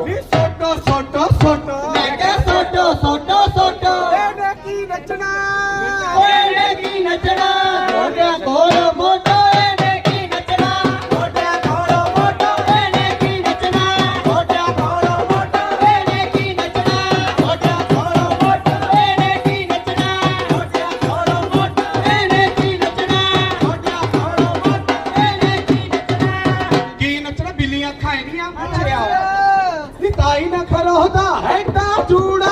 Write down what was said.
ਨੀ ਸੋਟੋ ਸੋਟੋ ਸੋਟੋ ਮੈਂ ਕਿਹਾ ਸੋਟੋ ਸੋਟੋ ਸੋਟੋ ਇਹਨੇ ਕੀ ਨੱਚਣਾ ਇਹਨੇ ਕੀ ਨੱਚਣਾ ਮੋਢਿਆਂ ਕੋਲ ਮੋਢਾ ਇਹਨੇ ਕੀ ਨੱਚਣਾ ਮੋਢਿਆਂ ਕੋਲ ਮੋਢਾ ਇਹਨੇ ਕੀ ਨੱਚਣਾ ਮੋਢਿਆਂ ਕੋਲ ਮੋਢਾ ਇਹਨੇ ਕੀ ਨੱਚਣਾ ਮੋਢਿਆਂ ਕੋਲ ਮੋਢਾ ਇਹਨੇ ਕੀ ਨੱਚਣਾ ਮੋਢਿਆਂ ਕੋਲ ਮੋਢਾ ਇਹਨੇ ਕੀ ਨੱਚਣਾ ਮੋਢਿਆਂ ਕੋਲ ਮੋਢਾ ਇਹਨੇ ਕੀ ਨੱਚਣਾ ਕੀ ਨੱਚਣਾ ਬਿੱਲੀਆਂ ਖਾਏ ਦੀਆਂ ਅੱਛਾ ਨੀ ਤਾਈ ਨਾ ਖਲੋਦਾ ਹੈ ਤਾਂ ਚੂੜਾ